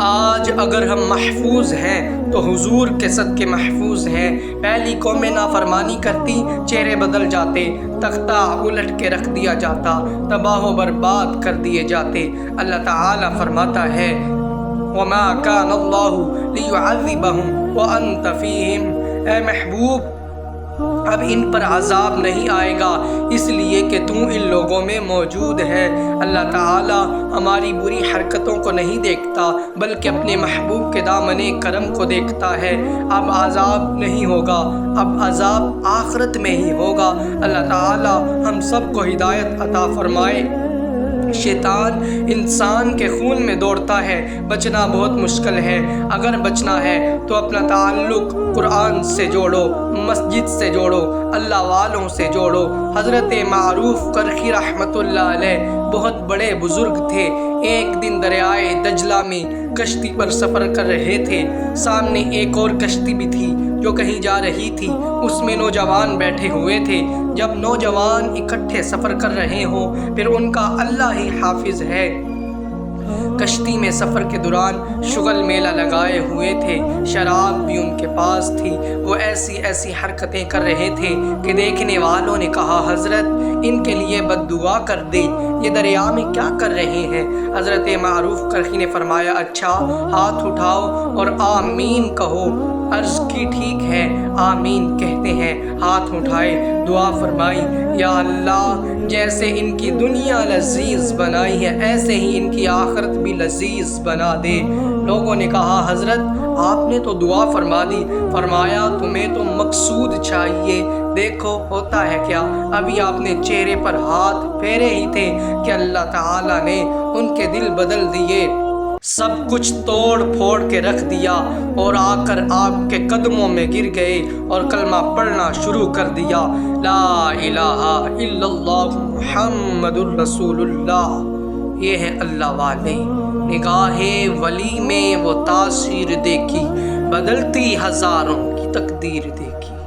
آج اگر ہم محفوظ ہیں تو حضور کے صدقے محفوظ ہیں۔ پہلی قومیں نافرمانی کرتی، چہرے بدل جاتے، تختہ الٹ کے رکھ دیا جاتا، تباہ و برباد کر دیے جاتے۔ اللہ تعالیٰ فرماتا ہے وَمَا كَانَ اللَّهُ لِيُعَذِّبَهُمْ وَأَنْتَ فِيهِمْ، اے محبوب اب ان پر عذاب نہیں آئے گا اس لیے کہ تو ان لوگوں میں موجود ہے۔ اللہ تعالیٰ ہماری بری حرکتوں کو نہیں دیکھتا بلکہ اپنے محبوب کے دامن کرم کو دیکھتا ہے۔ اب عذاب نہیں ہوگا، اب عذاب آخرت میں ہی ہوگا۔ اللہ تعالیٰ ہم سب کو ہدایت عطا فرمائے۔ شیطان انسان کے خون میں دوڑتا ہے، بچنا بہت مشکل ہے۔ اگر بچنا ہے تو اپنا تعلق قرآن سے جوڑو، مسجد سے جوڑو، اللہ والوں سے جوڑو۔ حضرت معروف کرخی رحمۃ اللہ علیہ بہت بڑے بزرگ تھے۔ ایک دن دریائے دجلہ میں کشتی پر سفر کر رہے تھے۔ سامنے ایک اور کشتی بھی تھی جو کہیں جا رہی تھی، اس میں نوجوان بیٹھے ہوئے تھے۔ جب نوجوان اکٹھے سفر کر رہے ہوں پھر ان کا اللہ ہی حافظ ہے۔ کشتی میں سفر کے دوران شغل میلہ لگائے ہوئے تھے، شراب بھی ان کے پاس تھی۔ وہ ایسی حرکتیں کر رہے تھے کہ دیکھنے والوں نے کہا حضرت ان کے لیے بد دعا کر دے، یہ دریا میں کیا کر رہے ہیں؟ حضرت معروف کرخی نے فرمایا اچھا ہاتھ اٹھاؤ اور آمین کہو۔ عرض کی ٹھیک ہے، آمین کہتے ہیں۔ ہاتھ اٹھائے، دعا فرمائی یا اللہ جیسے ان کی دنیا لذیذ بنائی ہے ایسے ہی ان کی آخرت بھی لذیذ بنا دے۔ لوگوں نے کہا حضرت آپ نے تو دعا فرما دی۔ فرمایا تمہیں تو مقصود چاہیے، دیکھو ہوتا ہے کیا۔ ابھی آپ نے چہرے پر ہاتھ پھیرے ہی تھے کہ اللہ تعالیٰ نے ان کے دل بدل دیے، سب کچھ توڑ پھوڑ کے رکھ دیا اور آ کر آپ کے قدموں میں گر گئے اور کلمہ پڑھنا شروع کر دیا، لا الہ الا اللہ محمد الرسول اللہ۔ یہ ہے اللہ والے، نگاہ ولی میں وہ تاثیر دیکھی، بدلتی ہزاروں کی تقدیر دیکھی۔